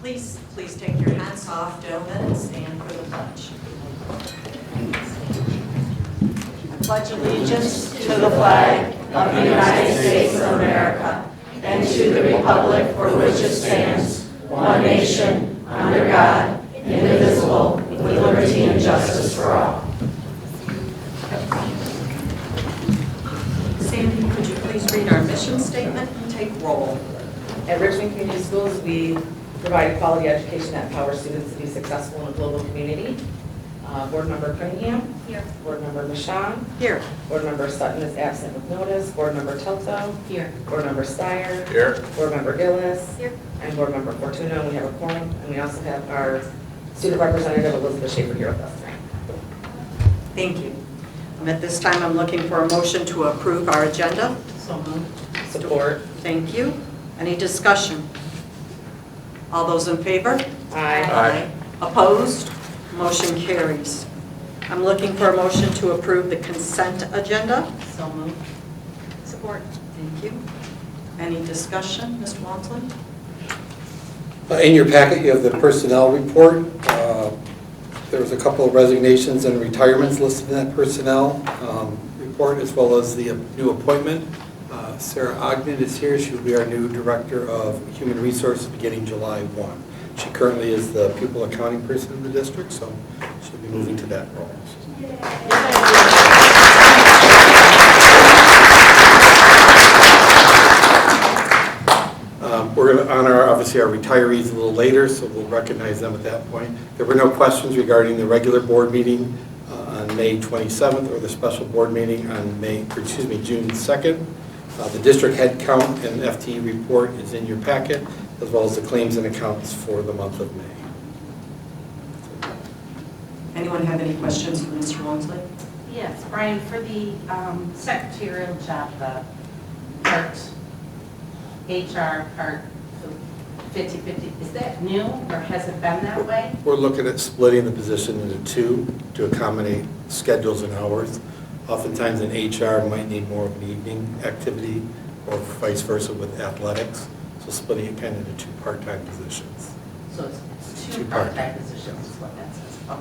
Please take your hats off, gentlemen, and stand for the pledge. I pledge allegiance to the flag of the United States of America and to the republic for which it stands, one nation, under God, indivisible, with liberty and justice for all. Sandy, could you please read our mission statement and take roll? At Richmond Community Schools, we provide quality education that empowers students to be successful in a global community. Board Member Cunningham. Here. Board Member Michon. Here. Board Member Sutton is absent with notice. Board Member Telto. Here. Board Member Steyer. Here. Board Member Gillis. Here. And Board Member Fortuna. And we have a quorum. And we also have our student representative, Elizabeth Schaefer, here with us tonight. Thank you. At this time, I'm looking for a motion to approve our agenda. So moved. Support. Thank you. Any discussion? All those in favor? Aye. Opposed? Motion carries. I'm looking for a motion to approve the consent agenda. So moved. Support. Thank you. Any discussion, Mr. Walmsley? In your packet, you have the personnel report. There was a couple of resignations and retirements listed in that personnel report, as well as the new appointment. Sarah Ogden is here. She will be our new Director of Human Resources beginning July 1. She currently is the pupil accounting person in the district, so she'll be moving to that role. We're going to honor, obviously, our retirees a little later, so we'll recognize them at that point. There were no questions regarding the regular board meeting on May 27th or the special board meeting on June 2nd. The district head count and FTE report is in your packet, as well as the claims and accounts for the month of May. Anyone have any questions for Mr. Walmsley? Yes, Brian, for the secretarial job, the part HR part 50-50, is that new or has it been that way? We're looking at splitting the position into two to accommodate schedules and hours. Oftentimes in HR might need more of an evening activity or vice versa with athletics. So splitting it kind of into two part-time positions. So it's two Two part-time part-time. positions is what that says. Okay,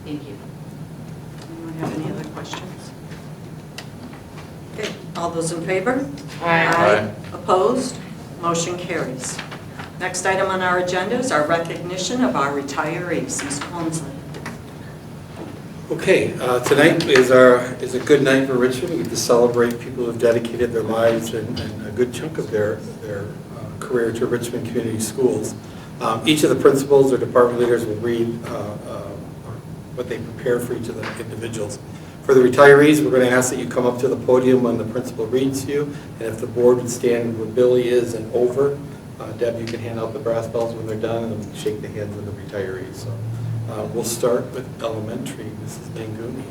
thank you. Anyone have any other questions? Okay, all those in favor? Aye. Opposed? Motion carries. Next item on our agenda is our recognition of our retirees. Mr. Walmsley. Okay, tonight is a good night for Richmond. We get to celebrate people who have dedicated their lives and a good chunk of their career to Richmond Community Schools. Each of the principals or department leaders will read what they prepare for each of the individuals. For the retirees, we're going to ask that you come up to the podium when the principal reads to you, and if the board would stand where Billy is and over, Deb, you can hand out the brass bells when they're done, and then shake the hands of the retirees. So we'll start with elementary, Mrs. Manguni.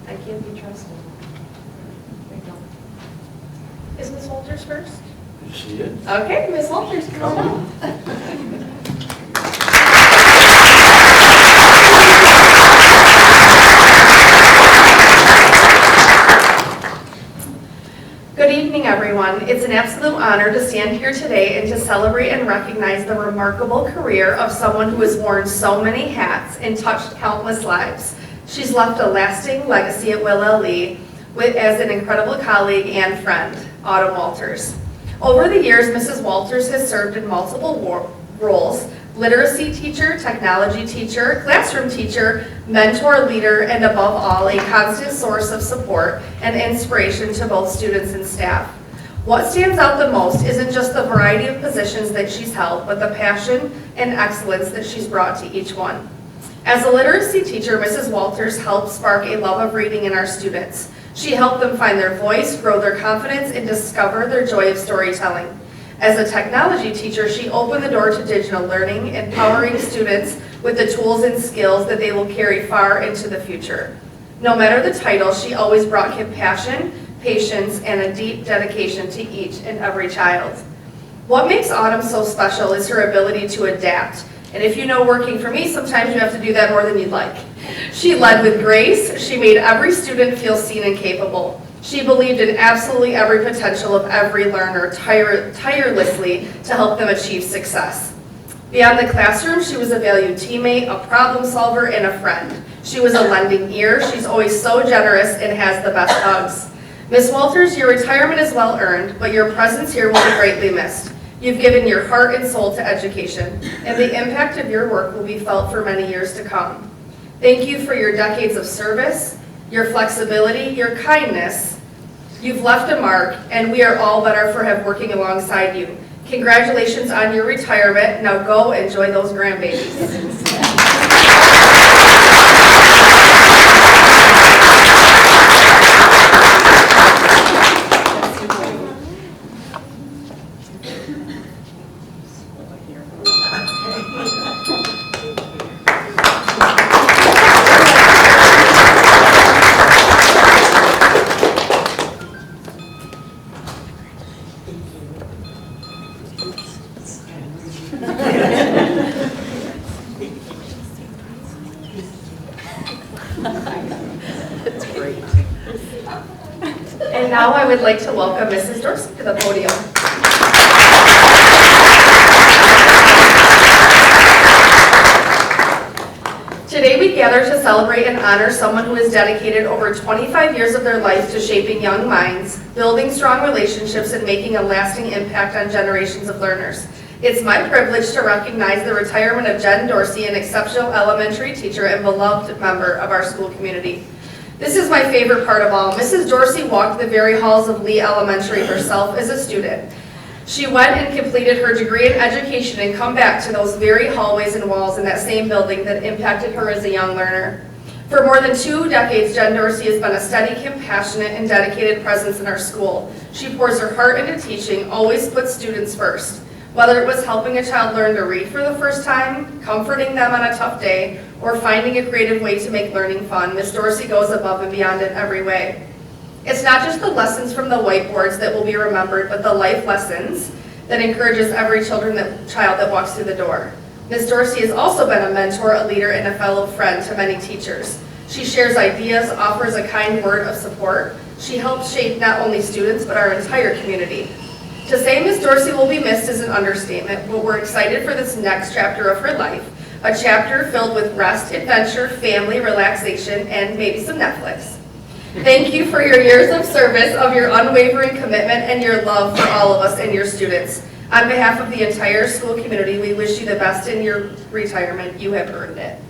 I can't be trusted. There you go. Is Ms. Walters first? She is. Okay, Ms. Walters, come on up. Good evening, everyone. It's an absolute honor to stand here today and to celebrate and recognize the remarkable career of someone who has worn so many hats and touched countless lives. She's left a lasting legacy at Will L. Lee as an incredible colleague and friend, Autumn Walters. Over the years, Mrs. Walters has served in multiple roles: literacy teacher, technology teacher, classroom teacher, mentor, leader, and above all, a constant source of support and inspiration to both students and staff. What stands out the most isn't just the variety of positions that she's held, but the passion and excellence that she's brought to each one. As a literacy teacher, Mrs. Walters helped spark a love of reading in our students. She helped them find their voice, grow their confidence, and discover their joy of storytelling. As a technology teacher, she opened the door to digital learning, empowering students with the tools and skills that they will carry far into the future. No matter the title, she always brought compassion, patience, and a deep dedication to each and every child. What makes Autumn so special is her ability to adapt. And if you know working for me, sometimes you have to do that more than you'd like. She led with grace. She made every student feel seen and capable. She believed in absolutely every potential of every learner tirelessly to help them achieve success. Beyond the classroom, she was a valued teammate, a problem solver, and a friend. She was a lending ear. She's always so generous and has the best hugs. Ms. Walters, your retirement is well earned, but your presence here will be greatly missed. You've given your heart and soul to education, and the impact of your work will be felt for many years to come. Thank you for your decades of service, your flexibility, your kindness. You've left a mark, and we are all better for working alongside you. Congratulations on your retirement. Now go enjoy those grandbabies. And now I would like to welcome Mrs. Dorsey to the podium. Today we gather to celebrate and honor someone who has dedicated over 25 years of their life to shaping young minds, building strong relationships, and making a lasting impact on generations of learners. It's my privilege to recognize the retirement of Jen Dorsey, an exceptional elementary teacher and beloved member of our school community. This is my favorite part of all. Mrs. Dorsey walked the very halls of Lee Elementary herself as a student. She went and completed her degree in education and come back to those very hallways and walls in that same building that impacted her as a young learner. For more than 2 decades, Jen Dorsey has been a steady, compassionate, and dedicated presence in our school. She pours her heart into teaching, always puts students first. Whether it was helping a child learn to read for the first time, comforting them on a tough day, or finding a creative way to make learning fun, Ms. Dorsey goes above and beyond in every way. It's not just the lessons from the whiteboards that will be remembered, but the life lessons that encourages every child that walks through the door. Ms. Dorsey has also been a mentor, a leader, and a fellow friend to many teachers. She shares ideas, offers a kind word of support. She helps shape not only students, but our entire community. To say Ms. Dorsey will be missed is an understatement, but we're excited for this next chapter of her life, a chapter filled with rest, adventure, family, relaxation, and maybe some Netflix. Thank you for your years of service, of your unwavering commitment, and your love for all of us and your students. On behalf of the entire school community, we wish you the best in your retirement. You have earned it.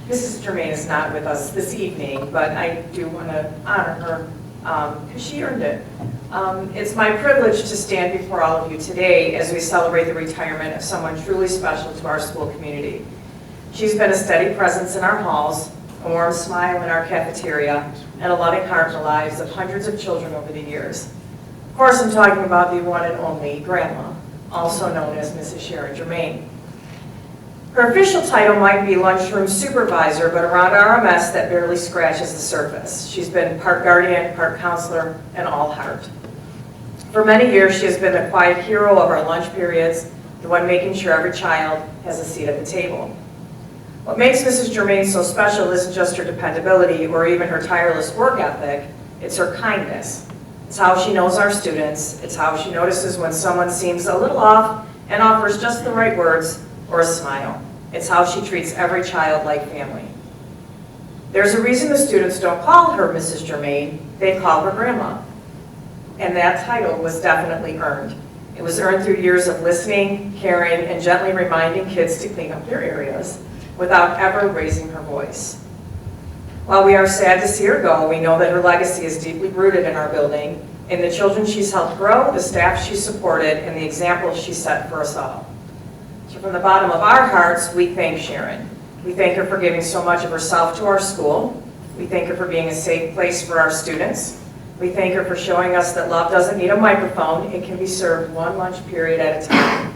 Mrs. Germain is not with us this evening, but I do want to honor her because she earned it. It's my privilege to stand before all of you today as we celebrate the retirement of someone truly special to our school community. She's been a steady presence in our halls, a warm smile in our cafeteria, and a loving heart in the lives of hundreds of children over the years. Of course, I'm talking about the one and only Grandma, also known as Mrs. Sharon Germain. Her official title might be lunchroom supervisor, but around RMS that barely scratches the surface. She's been part guardian, part counselor, and all heart. For many years, she has been the quiet hero of our lunch periods, the one making sure every child has a seat at the table. What makes Mrs. Germain so special isn't just her dependability or even her tireless work ethic, it's her kindness. It's how she knows our students, it's how she notices when someone seems a little off, and offers just the right words or a smile. It's how she treats every child like family. There's a reason the students don't call her Mrs. Germain, they call her Grandma. And that title was definitely earned. It was earned through years of listening, caring, and gently reminding kids to clean up their areas without ever raising her voice. While we are sad to see her go, we know that her legacy is deeply rooted in our building, in the children she's helped grow, the staff she supported, and the example she set for us all. So from the bottom of our hearts, we thank Sharon. We thank her for giving so much of herself to our school. We thank her for being a safe place for our students. We thank her for showing us that love doesn't need a microphone. It can be served one lunch period at a time.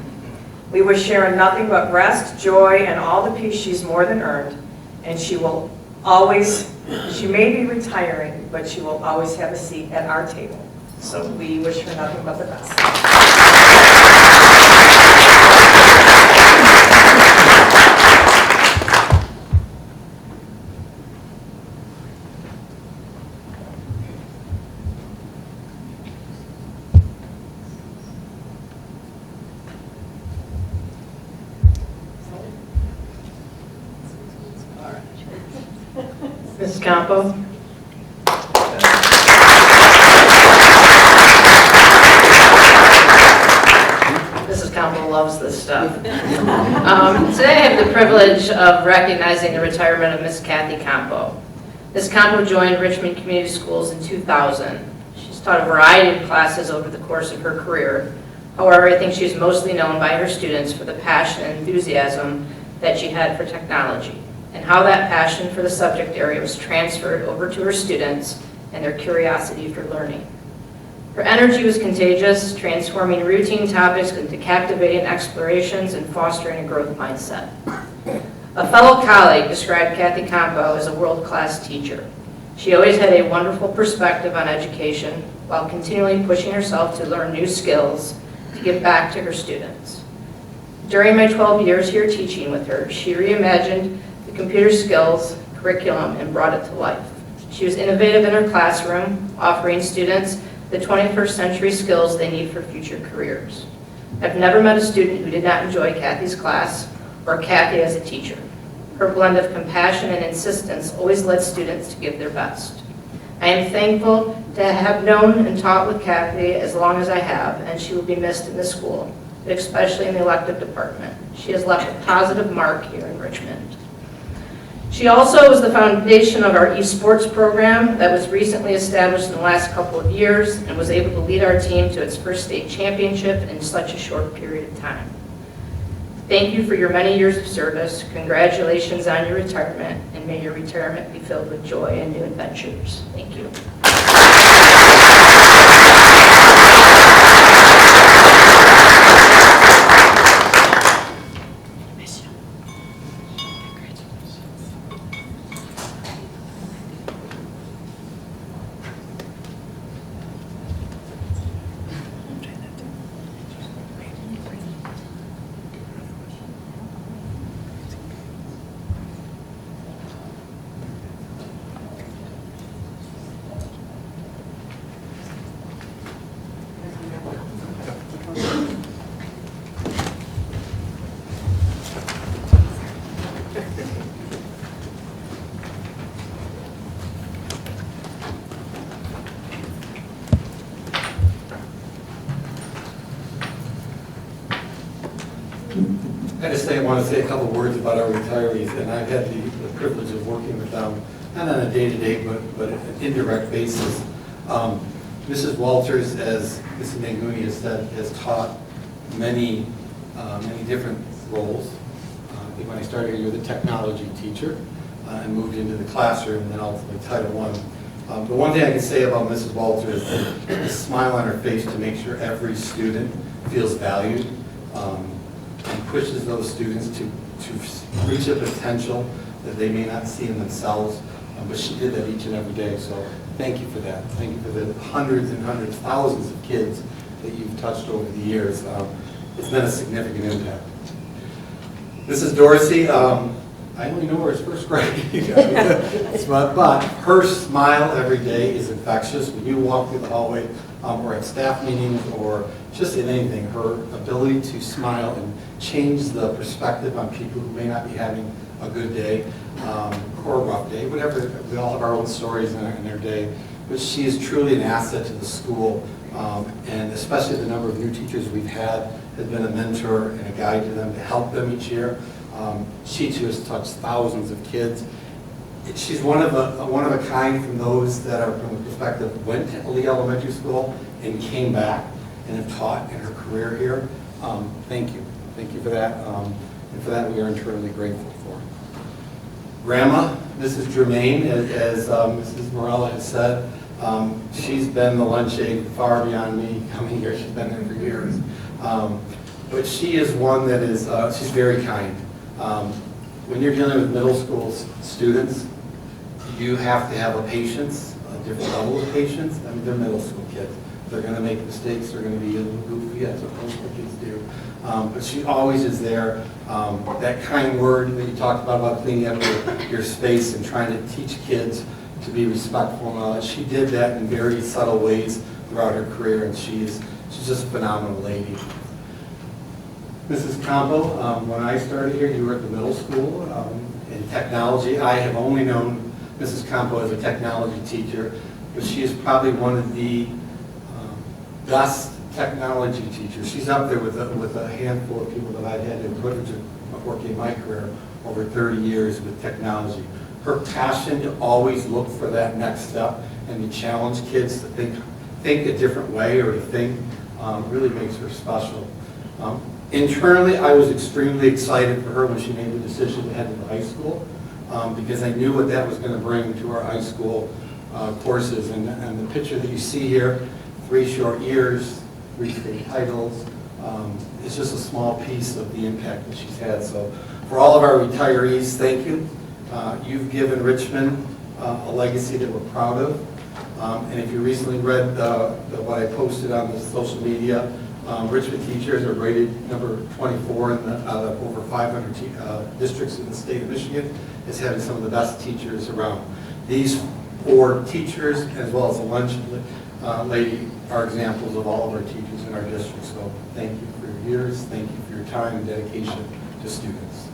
We wish Sharon nothing but rest, joy, and all the peace she's more than earned. And she will always, she may be retiring, but she will always have a seat at our table. So we wish her nothing but the best. Mrs. Campo? Mrs. Campo loves this stuff. Today I have the privilege of recognizing the retirement of Miss Kathy Campo. Ms. Campo joined Richmond Community Schools in 2000. She's taught a variety of classes over the course of her career. However, I think she's mostly known by her students for the passion and enthusiasm that she had for technology, and how that passion for the subject area was transferred over to her students and their curiosity for learning. Her energy was contagious, transforming routine topics into captivating explorations and fostering a growth mindset. A fellow colleague described Kathy Campo as a world-class teacher. She always had a wonderful perspective on education while continually pushing herself to learn new skills to give back to her students. During my 12 years here teaching with her, she reimagined the computer skills curriculum and brought it to life. She was innovative in her classroom, offering students the 21st century skills they need for future careers. I've never met a student who did not enjoy Kathy's class or Kathy as a teacher. Her blend of compassion and insistence always led students to give their best. I am thankful to have known and taught with Kathy as long as I have, and she will be missed in the school, especially in the elective department. She has left a positive mark here in Richmond. She also was the foundation of our esports program that was recently established in the last couple of years and was able to lead our team to its first state championship in such a short period of time. Thank you for your many years of service. Congratulations on your retirement, and may your retirement be filled with joy and new adventures. Thank you. I want to say a couple words about our retirees, and I've had the privilege of working with them, not on a day-to-day, but an indirect basis. Mrs. Walters, as Mrs. Manguni has said, has taught many different roles. When I started here, you were the technology teacher, and moved into the classroom, and then ultimately Title I. The one thing I can say about Mrs. Walters is the smile on her face to make sure every student feels valued, and pushes those students to reach a potential that they may not see in themselves, but she did that each and every day. So thank you for that. Thank you for the hundreds and hundreds, thousands of kids that you've touched over the years. It's been a significant impact. This is Dorsey. I only know her as first grade, but her smile every day is infectious. When you walk through the hallway, or at staff meetings, or just in anything. Her ability to smile and change the perspective on people who may not be having a good day or a rough day, whatever. We all have our own stories in their day, but she is truly an asset to the school, and especially the number of new teachers we've had has been a mentor and a guide to them to help them each year. She too has touched thousands of kids. She's one of a kind from those that are from the perspective went to Lee Elementary School and came back and have taught in her career here. Thank you for that, and for that we are eternally grateful for. Grandma, Mrs. Germain, as Mrs. Morella has said, she's been the lunch aide far beyond me coming here. She's been there for years, but she is one that is she's very kind. When you're dealing with middle school students, you have to have a patience, a different level of patience. I mean, they're middle school kids. They're going to make mistakes. They're going to be a little goofy. That's what middle school kids do. But she always is there. That kind word that you talked about cleaning up your space and trying to teach kids to be respectful and all that. She did that in very subtle ways throughout her career, and she's just a phenomenal lady. Mrs. Campo, when I started here, you were at the middle school in technology. I have only known Mrs. Campo as a technology teacher, but she is probably one of the best technology teachers. She's up there with a handful of people that I've had the privilege of working in my career over 30 years with technology. Her passion to always look for that next step and to challenge kids to think a different way or to think really makes her special. Internally, I was extremely excited for her when she made the decision to head to the high school because I knew what that was going to bring to our high school courses. And the picture that you see here, 3 short years, 3 state titles, it's just a small piece of the impact that she's had. So for all of our retirees, thank you. You've given Richmond a legacy that we're proud of. And if you recently read what I posted on the social media, Richmond teachers are rated number 24 out of over 500 districts in the state of Michigan as having some of the best teachers around. These 4 teachers, as well as the lunch lady, are examples of all of our teachers in our district. So thank you for your years, thank you for your time and dedication to students.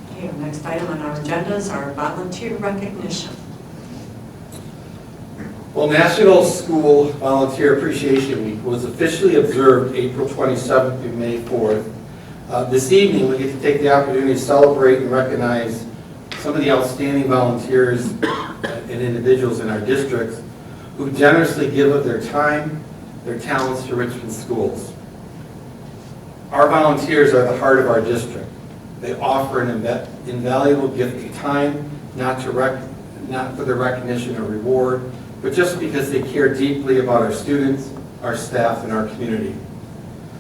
Okay, our next item on our agenda is our volunteer recognition. Well, National School Volunteer Appreciation Week was officially observed April 27th through May 4th. This evening, we get to take the opportunity to celebrate and recognize some of the outstanding volunteers and individuals in our districts who generously give of their time, their talents to Richmond schools. Our volunteers are the heart of our district. They offer an invaluable gift of time, not for their recognition or reward, but just because they care deeply about our students, our staff, and our community.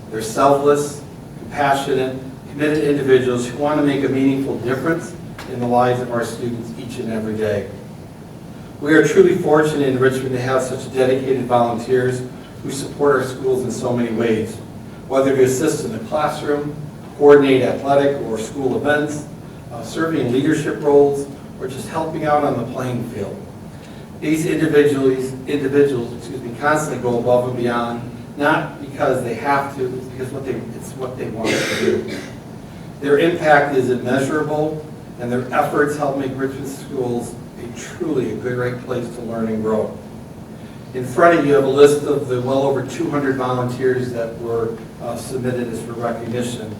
They're selfless, compassionate, committed individuals who want to make a meaningful difference in the lives of our students each and every day. We are truly fortunate in Richmond to have such dedicated volunteers who support our schools in so many ways, whether to assist in the classroom, coordinate athletic or school events, serving in leadership roles, or just helping out on the playing field. These individuals constantly go above and beyond, not because they have to, it's because it's what they want to do. Their impact is immeasurable, and their efforts help make Richmond schools truly a great place to learn and grow. In front of you have a list of the well over 200 volunteers that were submitted as for recognition.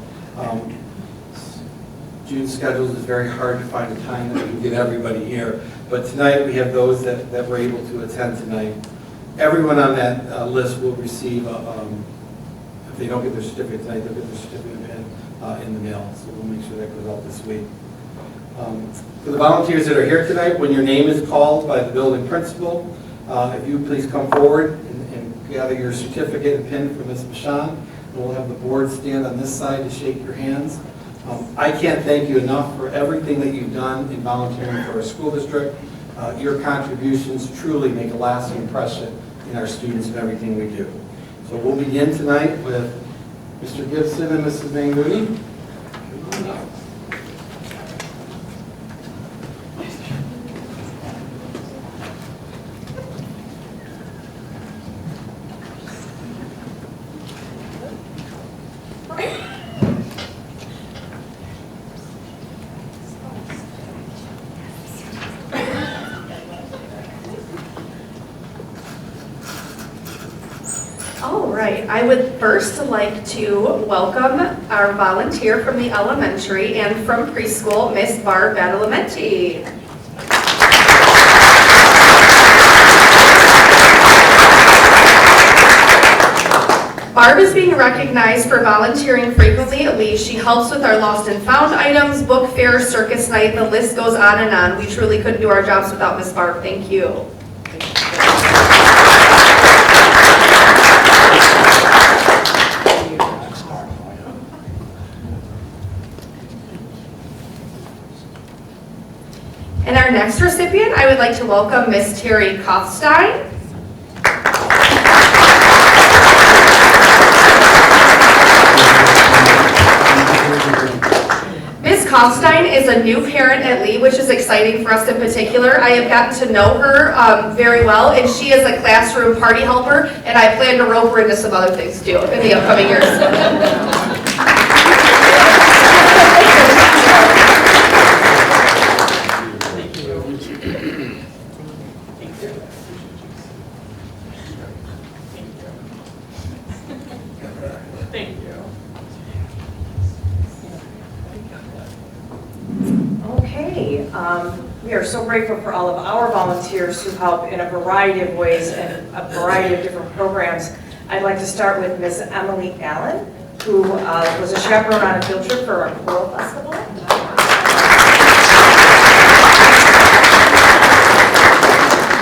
June's schedules is very hard to find a time that we can get everybody here, but tonight we have those that were able to attend tonight. Everyone on that list will receive, if they don't get their certificate tonight, they'll get their certificate in the mail, so we'll make sure that goes out this week. For the volunteers that are here tonight, when your name is called by the building principal, if you please come forward and gather your certificate and pin from Ms. Bashan, and we'll have the board stand on this side to shake your hands. I can't thank you enough for everything that you've done in volunteering for our school district. Your contributions truly make a lasting impression in our students and everything we do. So we'll begin tonight with Mr. Gibson and Mrs. Manguni. Come on up. All right, I would first like to welcome our volunteer from the elementary and from preschool, Miss Barb Badalamenti. Barb is being recognized for volunteering frequently at least. She helps with our lost and found items, book fair, circus night, the list goes on and on. We truly couldn't do our jobs without Miss Barb. Thank you. And our next recipient, I would like to welcome Miss Terry Kothstein. Ms. Kothstein is a new parent at Lee, which is exciting for us in particular. I have gotten to know her very well, and she is a classroom party helper, and I plan to rope her into some other things too in the upcoming years. Okay, we are so grateful for all of our volunteers who help in a variety of ways and a variety of different programs. I'd like to start with Ms. Emily Allen, who was a chaperone on a field trip for our choral festival.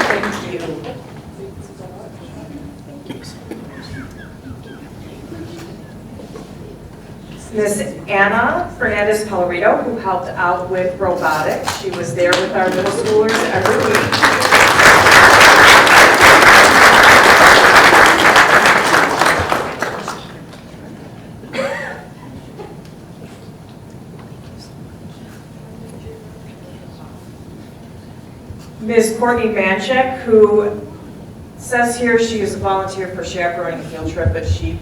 Thank you. Ms. Anna Fernandez-Pellerito, who helped out with robotics. She was there with our middle schoolers every week. Ms. Courtney Manchek, who says here she is a volunteer for chaperoning the field trip, but she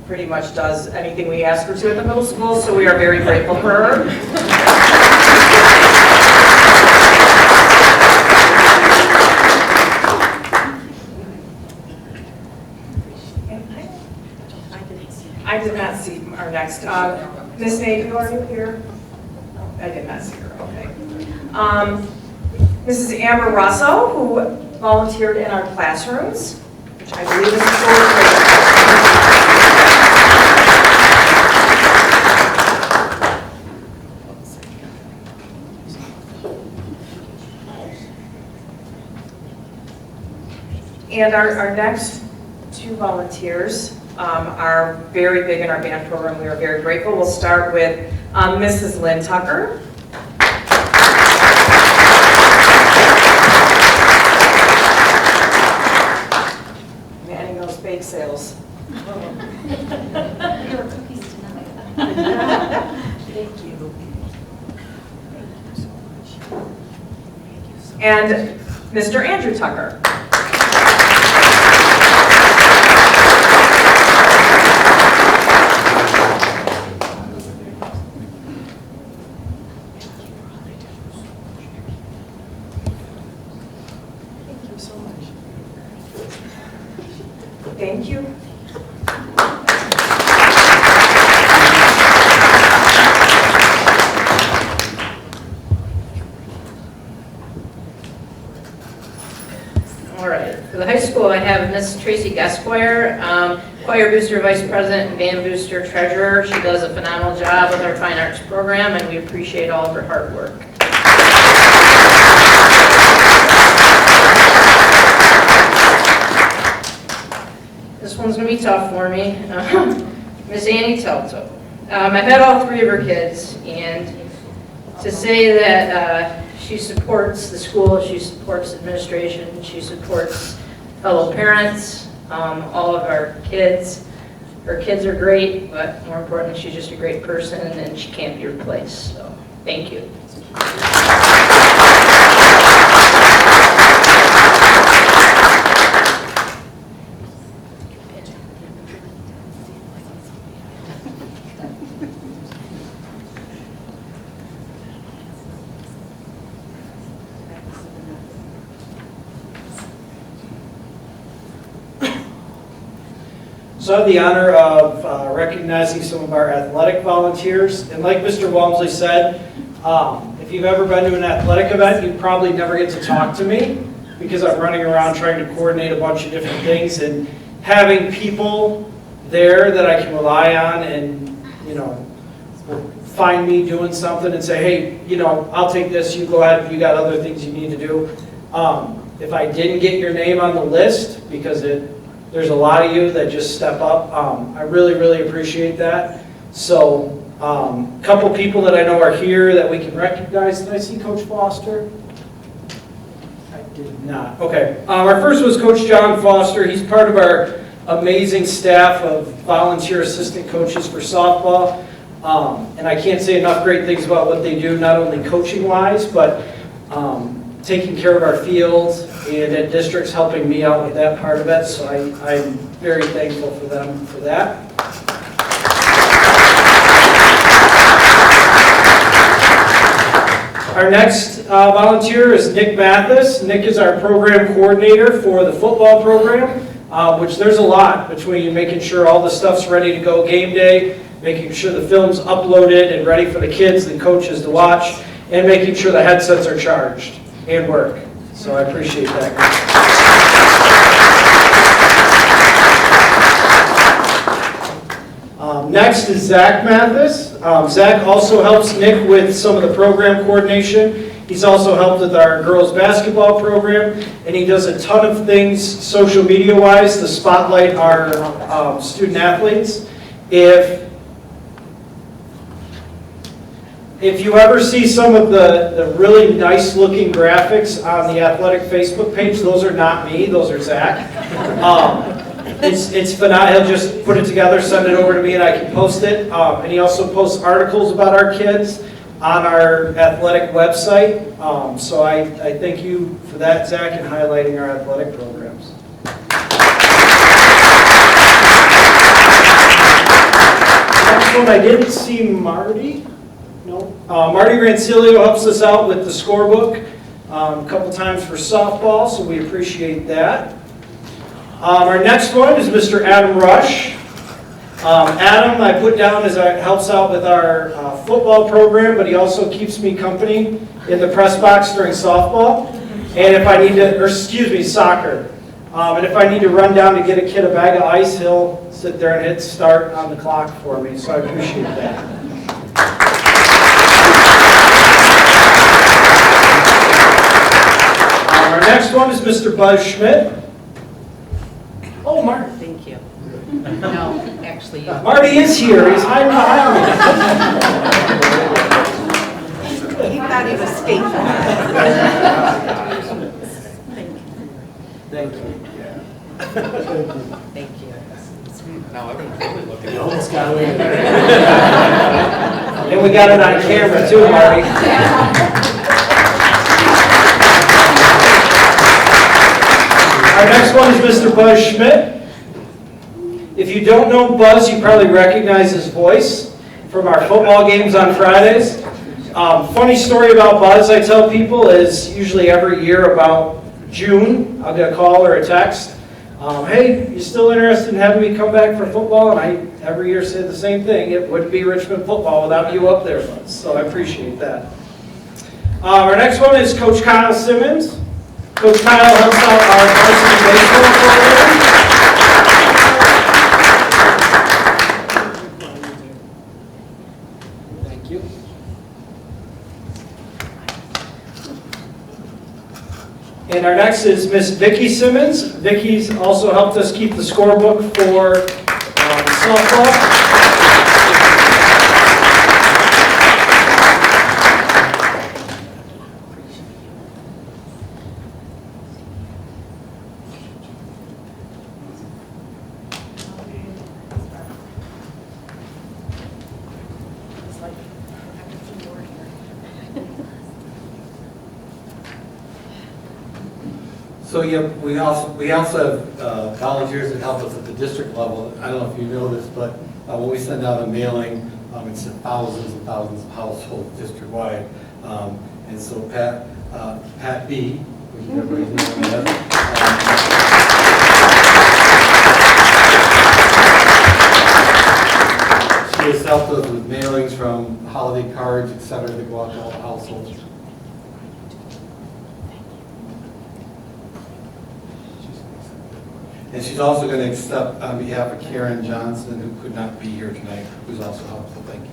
pretty much does anything we ask her to at the middle school, so we are very grateful for her. I did not see our next. Ms. Napier, are you here? I did not see her, okay. Mrs. Amber Russo, who volunteered in our classrooms, which I believe is a And our next two volunteers are very big in our band program. We are very grateful. We'll start with Mrs. Lynn Tucker. Manning those bake sales. Your cookies tonight. Thank you. And Mr. Andrew Tucker. Thank you. All right, for the high school, I have Miss Tracy Gascoigne, choir booster vice president and band booster treasurer. She does a phenomenal job with our fine arts program, and we appreciate all of her hard work. This one's gonna be tough for me. Miss Annie Telto. I've had all three of her kids, and to say that she supports the school, she supports administration, she supports fellow parents, all of our kids. Her kids are great, but more importantly, she's just a great person, and she can't be replaced. So, thank you. So I have the honor of recognizing some of our athletic volunteers. And like Mr. Walmsley said, if you've ever been to an athletic event, you probably never get to talk to me because I'm running around trying to coordinate a bunch of different things, and having people there that I can rely on and, you know, find me doing something and say, hey, you know, I'll take this, you go ahead, you got other things you need to do. If I didn't get your name on the list, because there's a lot of you that just step up, I really, really appreciate that. So, a couple people that I know are here that we can recognize. Did I see Coach Foster? I did not. Okay. Our first was Coach John Foster. He's part of our amazing staff of volunteer assistant coaches for softball. And I can't say enough great things about what they do, not only coaching-wise, but taking care of our fields and at districts helping me out with that part of it. So I'm very thankful for them for that. Our next volunteer is Nick Mathis. Nick is our program coordinator for the football program, which there's a lot between making sure all the stuff's ready to go game day, making sure the film's uploaded and ready for the kids and coaches to watch, and making sure the headsets are charged and work. So I appreciate that. Next is Zach Mathis. Zach also helps Nick with some of the program coordination. He's also helped with our girls basketball program, and he does a ton of things social media wise to spotlight our student athletes. If you ever see some of the really nice looking graphics on the athletic Facebook page, those are not me, those are Zach. It's phenomenal. He'll just put it together, send it over to me, and I can post it. And he also posts articles about our kids on our athletic website. So I thank you for that, Zach, and highlighting our athletic programs. Next one, I didn't see Marty. No. Marty Rancilio helps us out with the scorebook a couple times for softball, so we appreciate that. Our next one is Mr. Adam Rush. Adam, I put down as helps out with our football program, but he also keeps me company in the press box during softball. And if I need to, or excuse me, soccer. And if I need to run down to get a kid a bag of ice, he'll sit there and hit start on the clock for me. So I appreciate that. Our next one is Mr. Buzz Schmidt. Oh, Marty. Thank you. No, actually, you. Marty is here. He's hiding behind me. He thought he was escaping. Thank you. Thank you. Now everyone's really looking. And we got it on camera too, Marty. Our next one is Mr. Buzz Schmidt. If you don't know Buzz, you probably recognize his voice from our football games on Fridays. Funny story about Buzz I tell people is usually every year about June, I'll get a call or a text. Hey, you still interested in having me come back for football? And I every year say the same thing. It wouldn't be Richmond football without you up there, Buzz. So I appreciate that. Our next one is Coach Kyle Simmons. Coach Kyle helps out our varsity baseball program. Thank you. And our next is Miss Vicki Simmons. Vicki's also helped us keep the scorebook for softball. So yeah, we also have volunteers that help us at the district level. I don't know if you know this, but when we send out a mailing, it's to thousands and thousands of households district-wide. And so Pat B, which everybody's known as, just helped us with mailings from holiday cards, et cetera, that go out to all households. And she's also going to accept on behalf of Karen Johnson, who could not be here tonight, who's also helpful. Thank you.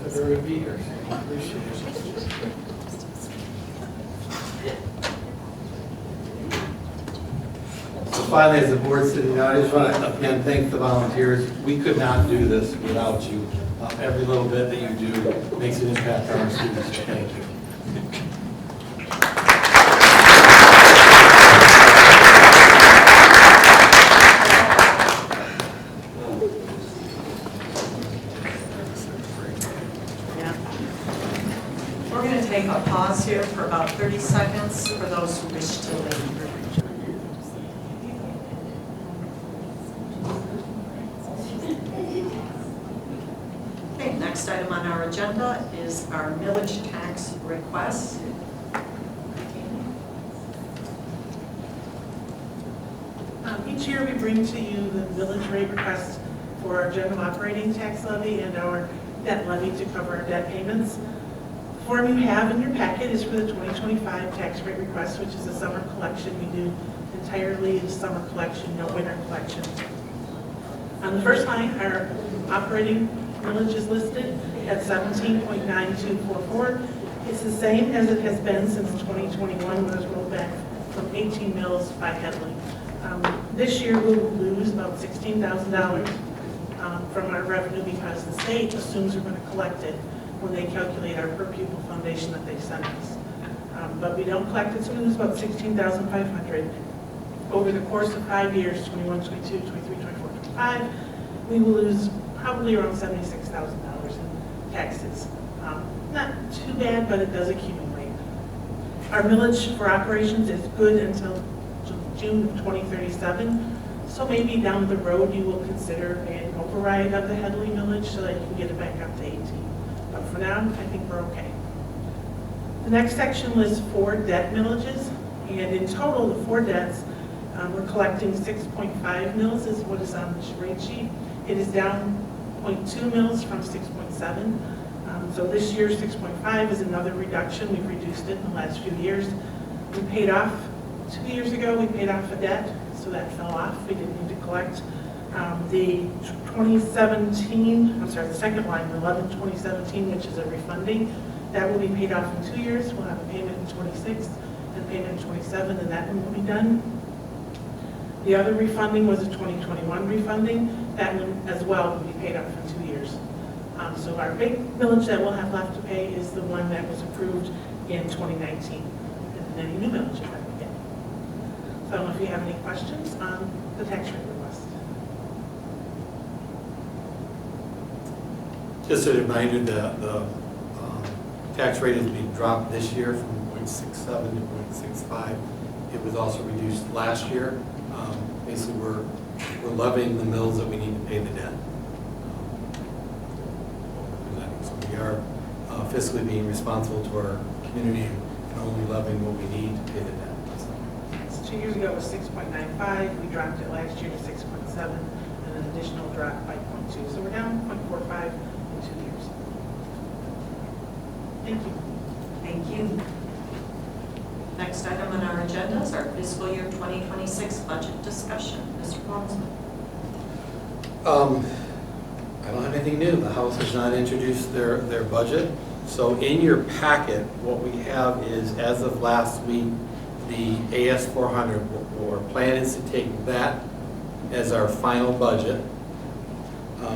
Everybody would be here. Appreciate it. So finally, as the board sitting down, I just want to again thank the volunteers. We could not do this without you. Every little bit that you do makes an impact on our students. So thank you. We're going to take a pause here for about 30 seconds for those who wish to leave. Okay, next item on our agenda is our millage tax request. Each year we bring to you the millage rate request for our general operating tax levy and our debt levy to cover our debt payments. The form you have in your packet is for the 2025 tax rate request, which is a summer collection. We do entirely the summer collection, no winter collection. On the first line, our operating millage is listed at 17.9244. It's the same as it has been since 2021, when it was rolled back from 18 mills by Headley. This year we'll lose about $16,000 from our revenue because the state assumes we're going to collect it when they calculate our per pupil foundation that they send us. But we don't collect it, so we lose about $16,500. Over the course of 5 years, 21, 22, 23, 24, 25, we will lose probably around $76,000 in taxes. Not too bad, but it does accumulate. Our millage for operations is good until June of 2037. So maybe down the road you will consider an override of the Headley millage so that you can get it back up to 18. But for now, I think we're okay. The next section lists 4 debt millages, and in total, the 4 debts, we're collecting 6.5 mils is what is on this rate sheet. It is down 0.2 mils from 6.7. So this year, 6.5 is another reduction. We've reduced it in the last few years. We paid off, 2 years ago, we paid off a debt, so that fell off. We didn't need to collect. The 2017, I'm sorry, the second line, 11-2017, which is a refunding, that will be paid off in 2 years. We'll have a payment in 26 and payment in 27, and that one will be done. The other refunding was a 2021 refunding. That one as well will be paid off in 2 years. So our big millage that we'll have left to pay is the one that was approved in 2019, and then any new millage that we get. So I don't know if you have any questions on the tax rate request. Just a reminder that the tax rate is being dropped this year from 0.67 to 0.65. It was also reduced last year. Basically, we're levying the mills that we need to pay the debt. So we are fiscally being responsible to our community and only levying what we need to pay the debt. So 2 years ago it was 6.95. We dropped it last year to 6.7, and an additional drop by 0.2. So we're down 0.45 in 2 years. Thank you. Thank you. Next item on our agenda is our fiscal year 2026 budget discussion. Mr. Walmsley. I don't have anything new. The House has not introduced their budget. So in your packet, what we have is, as of last week, the AS 400, our plan is to take that as our final budget,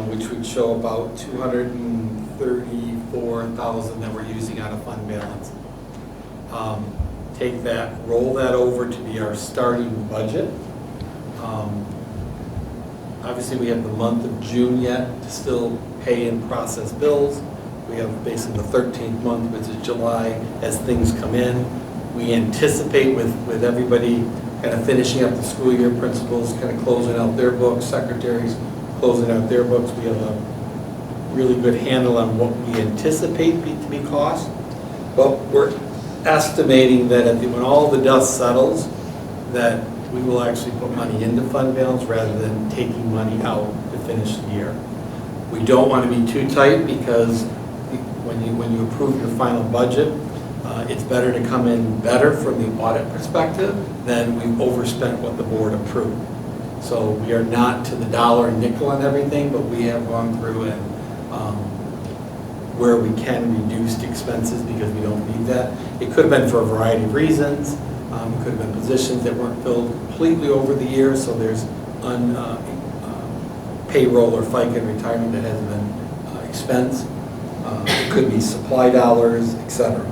which would show about $234,000 that we're using out of fund balance. Take that, roll that over to be our starting budget. Obviously, we have the month of June yet to still pay and process bills. We have basically the 13th month, which is July, as things come in. We anticipate with everybody kind of finishing up the school year, principals kind of closing out their books, secretaries closing out their books. We have a really good handle on what we anticipate to be cost. But we're estimating that when all the dust settles, that we will actually put money into fund balance rather than taking money out to finish the year. We don't want to be too tight because when you approve your final budget, it's better to come in better from the audit perspective than we've overspent what the board approved. So we are not to the dollar and nickel on everything, but we have gone through and where we can reduce expenses because we don't need that. It could have been for a variety of reasons. It could have been positions that weren't filled completely over the years, so there's payroll or FICA and retirement that hasn't been expense. It could be supply dollars, etc.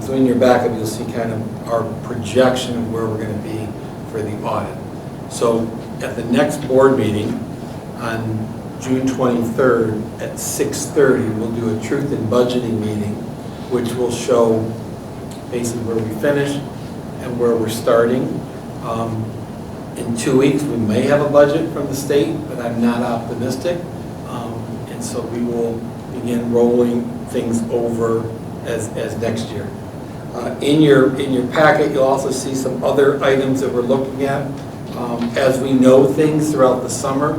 So in your backup, you'll see kind of our projection of where we're going to be for the audit. So at the next board meeting on June 23rd at 6:30, we'll do a truth in budgeting meeting, which will show basically where we finished and where we're starting. In 2 weeks, we may have a budget from the state, but I'm not optimistic. And so we will begin rolling things over as next year. In your packet, you'll also see some other items that we're looking at. As we know things throughout the summer,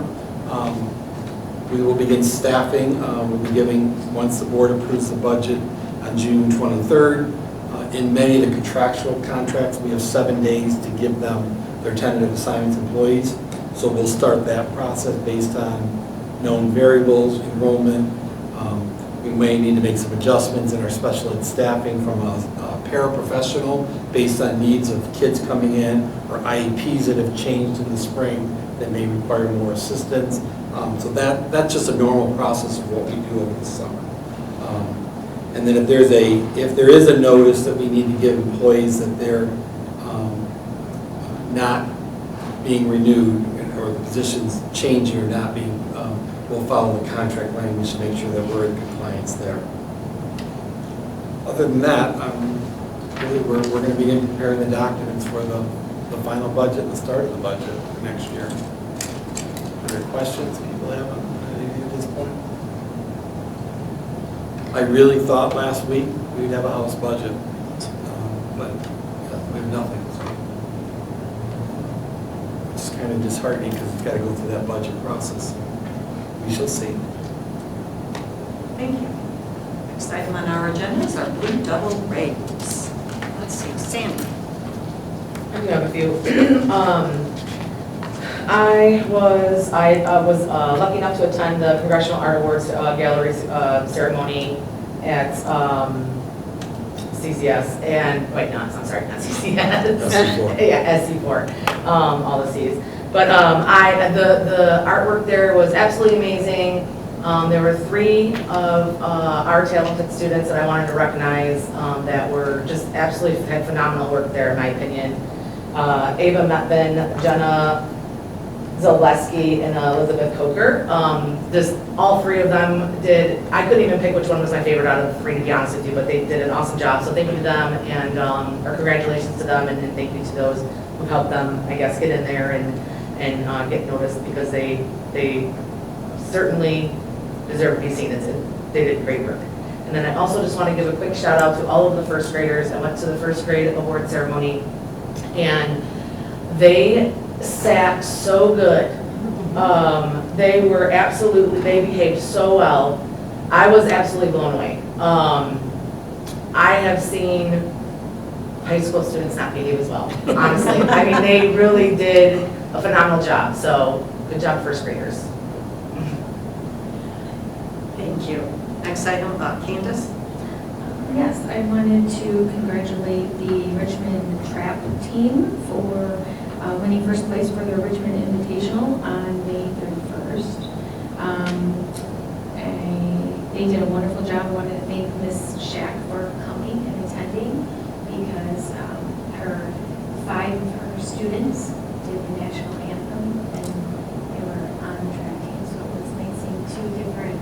we will begin staffing. We'll be giving, once the board approves the budget on June 23rd, in many of the contractual contracts, we have 7 days to give them their tentative assignments employees. So we'll start that process based on known variables, enrollment. We may need to make some adjustments in our special ed staffing from a paraprofessional based on needs of kids coming in or IEPs that have changed in the spring that may require more assistance. So that's just a normal process of what we do over the summer. And then if there is a notice that we need to give employees that they're not being renewed or the positions changing or not being, we'll follow the contract language to make sure that we're in compliance there. Other than that, really we're going to begin preparing the documents for the final budget, the start of the budget for next year. Are there questions people have on anything at this point? I really thought last week we'd have a House budget, but we have nothing. So it's kind of disheartening because it's got to go through that budget process. We shall see. Thank you. Next item on our agenda is our blue double rates. Let's see, Sandy. I do have a few. I was lucky enough to attend the Congressional Art Awards Gallery ceremony at CCS and, wait, no, I'm sorry, not CCS. SC4. Yeah, SC4, all the C's. But the artwork there was absolutely amazing. There were 3 of our talented students that I wanted to recognize that were just absolutely had phenomenal work there, in my opinion. Ava Metvin, Jenna Zaleski, and Elizabeth Coker. All 3 of them did, I couldn't even pick which one was my favorite out of the 3, to be honest with you, but they did an awesome job. So thank you to them, and or congratulations to them, and thank you to those who helped them, I guess, get in there and get noticed, because they certainly deserve to be seen. They did great work. And then I also just want to give a quick shout out to all of the first graders. I went to the first grade award ceremony, and they sat so good. They behaved so well. I was absolutely blown away. I have seen high school students not behave as well, honestly. I mean, they really did a phenomenal job. So good job, first graders. Thank you. Next item, Candace. Yes, I wanted to congratulate the Richmond Trap team for winning first place for their Richmond Invitational on May 31st. They did a wonderful job. I wanted to thank Miss Shack for coming and attending, because 5 of her students did the national anthem, and they were on the track team, so it was nice seeing 2 different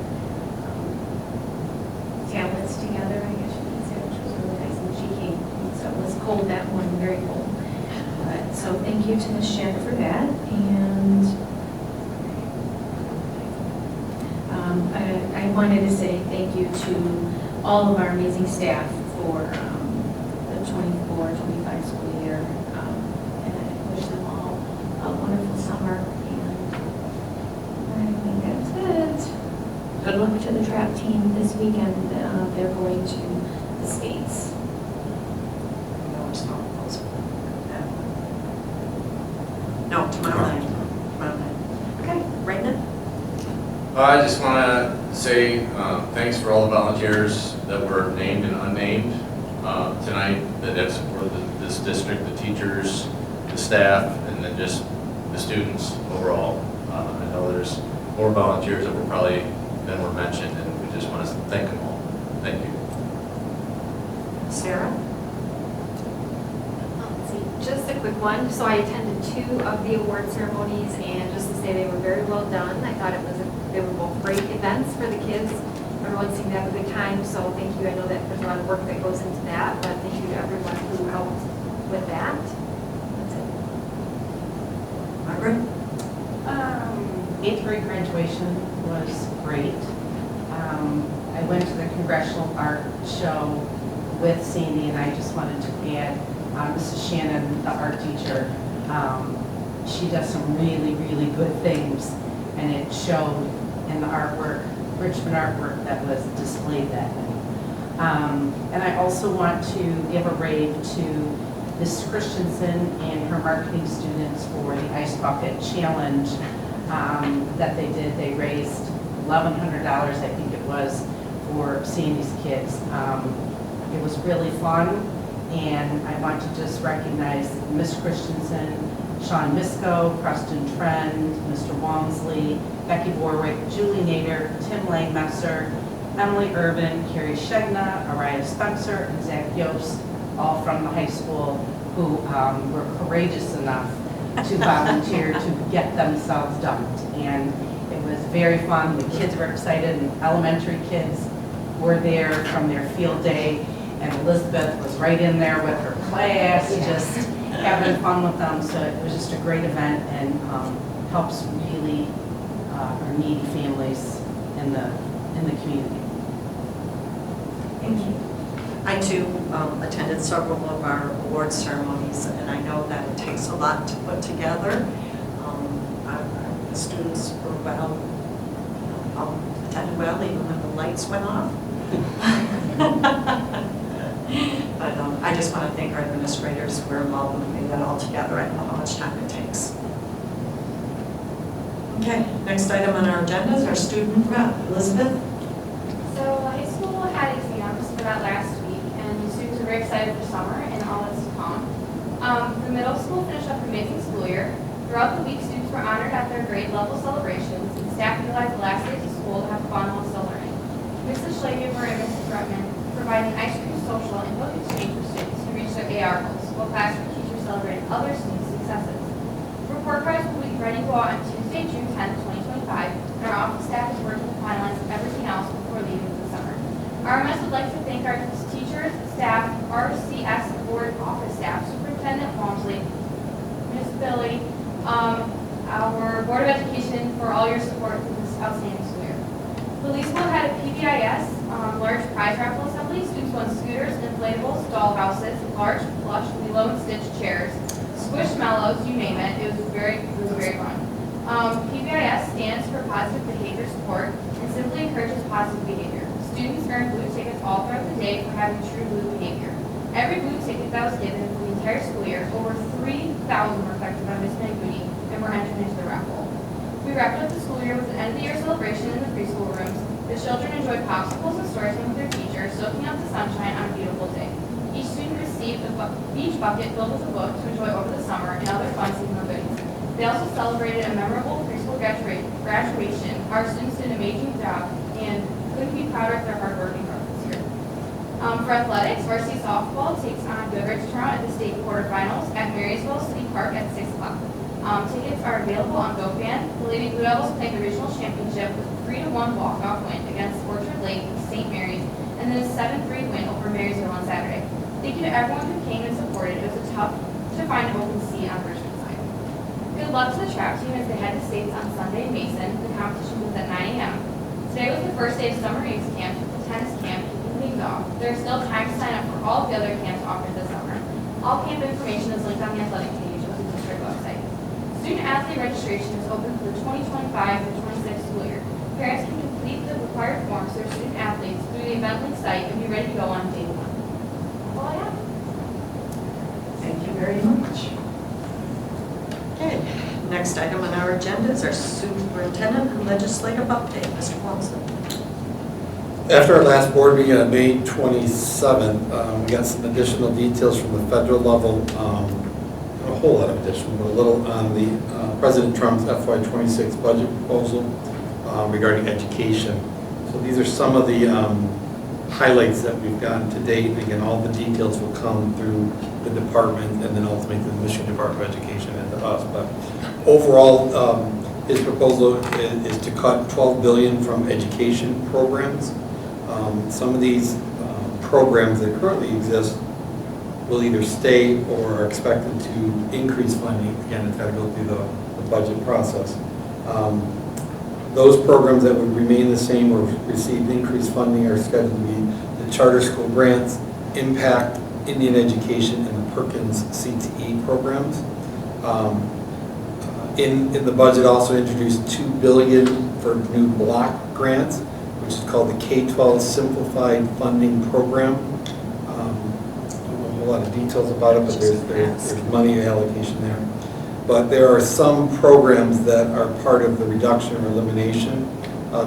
talents together, I guess you could say, which was really nice. And she came, so it was cold that morning, very cold. So thank you to Ms. Shack for that. And I wanted to say thank you to all of our amazing staff for the 24-25 school year. And I wish them all a wonderful summer. And I think that's it. Good luck to the trap team this weekend. They're going to the States. No, tomorrow night. Tomorrow night. Okay, Raymond? I just want to say thanks for all the volunteers that were named and unnamed tonight that have supported this district, the teachers, the staff, and then just the students overall. I know there's more volunteers that were probably than were mentioned, and we just want to thank them all. Thank you. Sarah? Let's see, just a quick one. So I attended 2 of the award ceremonies, and just to say they were very well done. I thought they were both great events for the kids. Everyone seemed to have a good time, so thank you. I know that there's a lot of work that goes into that, but thank you to everyone who helped with that. That's it. Margaret? 8th grade graduation was great. I went to the Congressional Art Show with Sandy, and I just wanted to add Mrs. Shannon, the art teacher. She does some really, really good things, and it showed in the artwork, Richmond artwork that was displayed that night. And I also want to give a rave to Mrs. Christensen and her marketing students for the Ice Bucket Challenge that they did. They raised $1,100, I think it was, for Sandy's kids. It was really fun, and I want to just recognize Ms. Christensen, Sean Misko, Preston Trend, Mr. Walmsley, Becky Warwick, Julie Nader, Tim Langmesser, Emily Urban, Carrie Shegna, Araya Spencer, and Zach Yost, all from the high school, who were courageous enough to volunteer to get themselves dumped. And it was very fun. The kids were excited, and elementary kids were there from their field day, and Elizabeth was right in there with her class, just having fun with them. So it was just a great event, and helps really our needy families in the community. Thank you. I too attended several of our award ceremonies, and I know that it takes a lot to put together. The students were well, attended well, even when the lights went off. But I just want to thank our administrators who were involved in putting that all together. I don't know how much time it takes. Okay, next item on our agenda is our student rep. Elizabeth? So high school had exams for that last week, and the students are very excited for summer and all that's to come. The middle school finished up an amazing school year. Throughout the week, students were honored at their grade level celebrations, and staff utilized the last days of school to have fun while still learning. Mrs. Schlager and Mrs. Rutman provided ice cream social and book exchange for students who reached their AR goals, while classroom teachers celebrated other students' successes. Report cards will be ready to go out on Tuesday, June 10, 2025, and our office staff is working to finalize everything else before leaving for the summer. RMS would like to thank our teachers, staff, RCS board office staff, Superintendent Walmsley, Ms. Billy, our Board of Education for all your support for this outstanding school year. Leesville had a PBIS large prize raffle assembly. Students won scooters, inflatables, doll houses, large plush Lilo and Stitch chairs, Squishmallows, you name it. It was very fun. PBIS stands for Positive Behavior Support and simply encourages positive behavior. Students earn blue tickets all throughout the day for having true blue behavior. Every blue ticket that was given for the entire school year, over 3,000 were collected by Miss Manguini and were entered into the raffle. We wrapped up the school year with an end-of-the-year celebration in the preschool rooms. The children enjoyed popsicles and story time with their teacher, soaking up the sunshine on a beautiful day. Each student received each bucket filled with a book to enjoy over the summer and other fun seasonal goodies. They also celebrated a memorable preschool graduation. Our students did an amazing job and couldn't be prouder of their hard work and growth this year. For athletics, varsity softball takes on Goodrich tomorrow at the state quarterfinals at Marysville City Park at 6 o'clock. Tickets are available on GoFan. The Lady Blue Devils played the regional championship with a 3-1 walk-off win against Orchard Lake St. Mary's, and then a 7-3 win over Marysville on Saturday. Thank you to everyone who came and supported. It was tough to find an open seat on the Richmond side. Good luck to the track team as they head to states on Sunday in Mason. The competition was at 9 a.m. Today was the first day of summer youth camp with the tennis camp kicking things off. There's still time to sign up for all of the other camps offered this summer. All camp information is linked on the athletic page of the district website. Student athlete registration is open for the 2025-26 school year. Parents can complete the required forms for student athletes through the event link site and be ready to go on day 1. That's all I have. Thank you very much. Okay, next item on our agenda is our superintendent and legislative update. Mr. Walmsley. After our last board meeting on May 27th, we got some additional details from the federal level, not a whole lot of additional, but a little on the President Trump's FY26 budget proposal regarding education. So these are some of the highlights that we've gotten to date. Again, all the details will come through the department and then ultimately the Michigan Department of Education and to us. But overall, his proposal is to cut $12 billion from education programs. Some of these programs that currently exist will either stay or are expected to increase funding. Again, it's got to go through the budget process. Those programs that would remain the same or receive increased funding are scheduled to be the charter school grants, impact, Indian education, and the Perkins CTE programs. In the budget also introduced $2 billion for new block grants, which is called the K-12 Simplified Funding Program. I don't know a whole lot of details about it, but there's money allocation there. But there are some programs that are part of the reduction or elimination.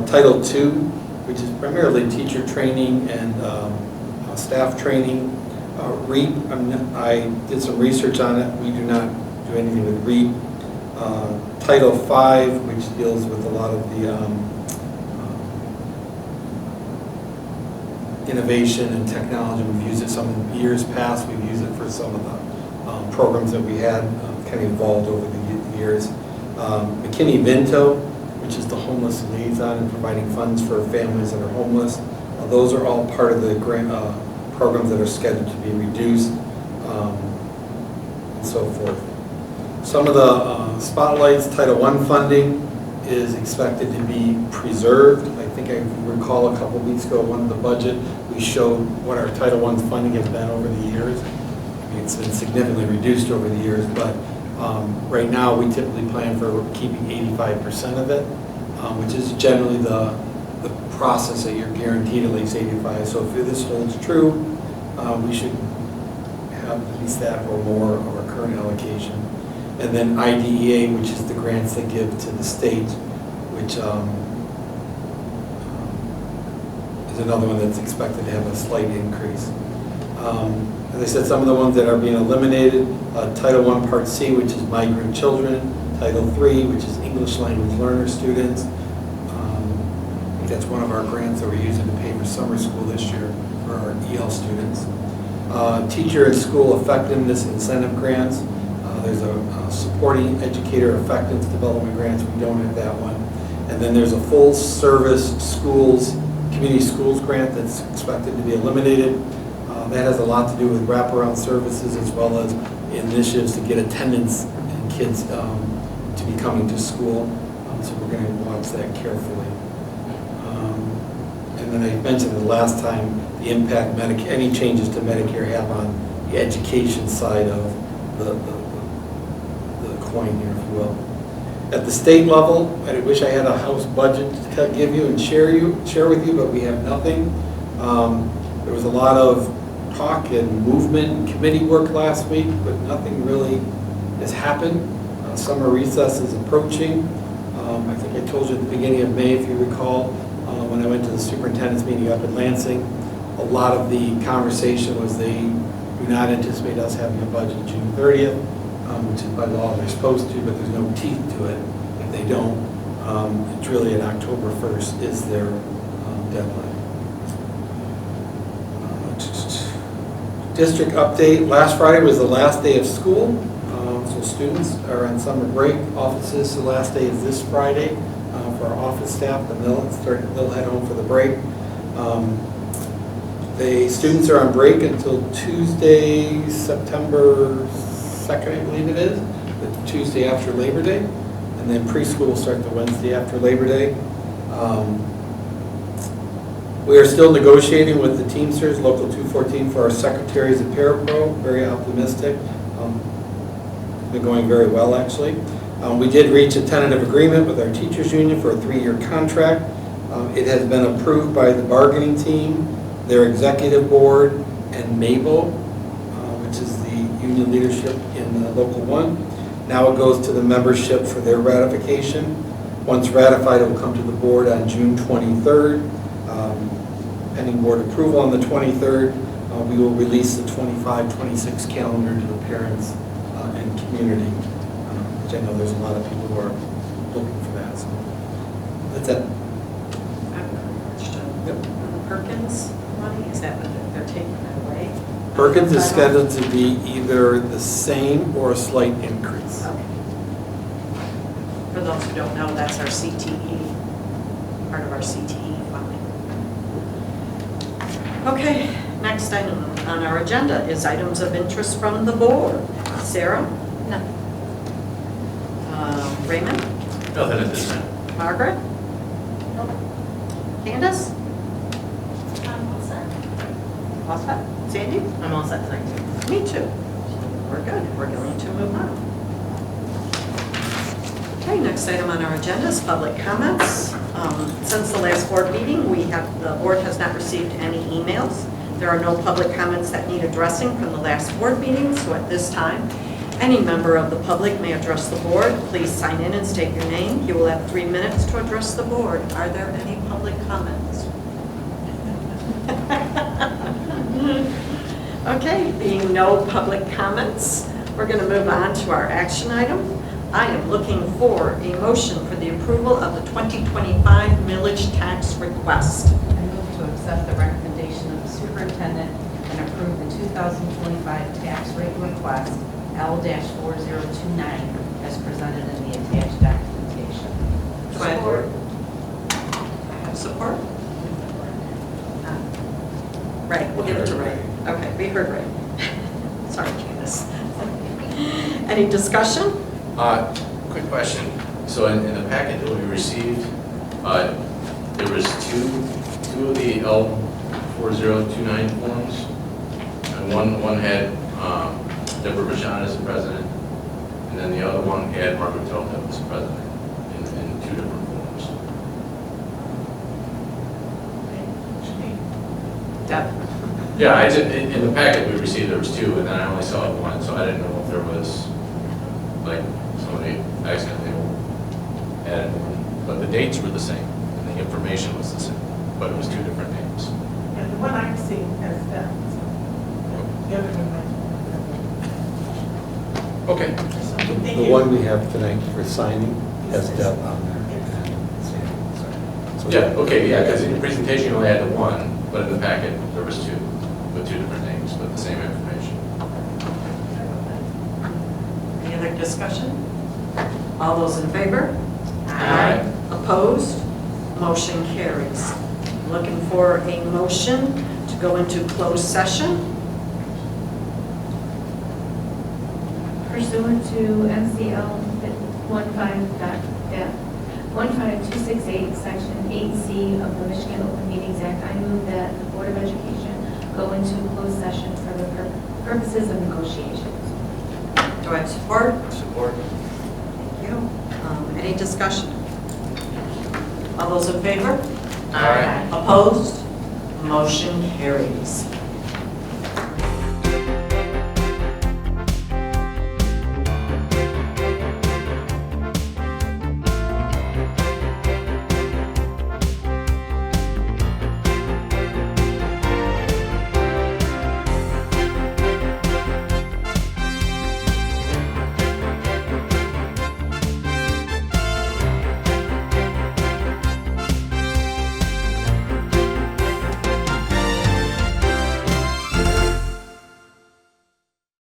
Title II, which is primarily teacher training and staff training. REAP, I did some research on it. We do not do anything with REAP. Title V, which deals with a lot of the innovation and technology. We've used it some in years past. We've used it for some of the programs that we had kind of evolved over the years. McKinney-Vento, which is the homeless liaison and providing funds for families that are homeless. Those are all part of the grant programs that are scheduled to be reduced and so forth. Some of the spotlights, Title I funding is expected to be preserved. I think I recall a couple weeks ago, one of the budget, we showed what our Title I funding has been over the years. I mean, it's been significantly reduced over the years, but right now we typically plan for keeping 85% of it, which is generally the process that you're guaranteed at least 85. So if this holds true, we should have at least that or more of our current allocation. And then IDEA, which is the grants they give to the state, which is another one that's expected to have a slight increase. As I said, some of the ones that are being eliminated, Title I Part C, which is migrant children, Title III, which is English language learner students. I think that's one of our grants that we're using to pay for summer school this year for our EL students. Teacher and school effectiveness incentive grants. There's a supporting educator effectiveness development grants. We don't have that one. And then there's a full service schools, community schools grant that's expected to be eliminated. That has a lot to do with wraparound services as well as initiatives to get attendance and kids to be coming to school. So we're going to watch that carefully. And then I mentioned the last time the impact any changes to Medicare have on the education side of the coin here, if you will. At the state level, I wish I had a house budget to give you and share with you, but we have nothing. There was a lot of talk and movement and committee work last week, but nothing really has happened. Summer recess is approaching. I think I told you at the beginning of May, if you recall, when I went to the superintendent's meeting up in Lansing, a lot of the conversation was they do not anticipate us having a budget June 30th, which is by law they're supposed to, but there's no teeth to it if they don't. It's really at October 1st is their deadline. District update, last Friday was the last day of school, so students are on summer break. Offices, the last day is this Friday for our office staff, and they'll head home for the break. The students are on break until Tuesday, September 2nd, I believe it is, the Tuesday after Labor Day, and then preschool will start the Wednesday after Labor Day. We are still negotiating with the Teamsters, Local 214, for our secretaries and parapro. Very optimistic. It's been going very well, actually. We did reach a tentative agreement with our teachers union for a 3-year contract. It has been approved by the bargaining team, their executive board, and Mabel, which is the union leadership in Local 1. Now it goes to the membership for their ratification. Once ratified, it will come to the board on June 23rd. Pending board approval on the 23rd, we will release the 25-26 calendar to the parents and community, which I know there's a lot of people who are looking for that. So that's it. I have a question. Yep. Perkins money, is that what they're taking that away? Perkins is scheduled to be either the same or a slight increase. Okay. For those who don't know, that's our CTE, part of our CTE funding. Okay, next item on our agenda is items of interest from the board. Sarah? No. Raymond? Nothing at this time. Margaret? Candace? All set? Sandy? I'm all set tonight too. Me too. We're good. We're going to move on. Okay, next item on our agenda is public comments. Since the last board meeting, the board has not received any emails. There are no public comments that need addressing from the last board meeting, so at this time, any member of the public may address the board. Please sign in and state your name. You will have 3 minutes to address the board. Are there any public comments? Okay, being no public comments, we're going to move on to our action item. I am looking for a motion for the approval of the 2025 millage tax request. I move to accept the recommendation of the superintendent and approve the 2025 tax rate request L-4029 as presented in the attached documentation. Do I have support? Right, we'll give it to Ray. Okay, we heard Ray. Sorry, Candace. Any discussion? Quick question. So in the packet that we received, there was two of the L4029 forms. And one had Deborah Bashad as the president, and then the other one had Margaret Telka as the president in 2 different forms. Deb? Yeah, in the packet we received, there was 2, and then I only saw 1, so I didn't know if there was, like, somebody accidentally added one. But the dates were the same, and the information was the same, but it was 2 different names. And the one I've seen has that. The other one Okay. might. The one we have tonight for signing has Deb on there. So Yeah, okay, yeah, because in your presentation you only had the 1, but in the packet there was 2, with 2 different names, but the same information. Any other discussion? All those in favor? Aye. Opposed? Motion carries. Looking for a motion to go into closed session. Pursuant to MCL 15268, Section 8C of the Michigan Open Meetings Act, I move that the Board of Education go into closed session for the purposes of negotiations. Do I have support? Support. Thank you. Any discussion? All those in favor? Aye. Opposed? Motion carries.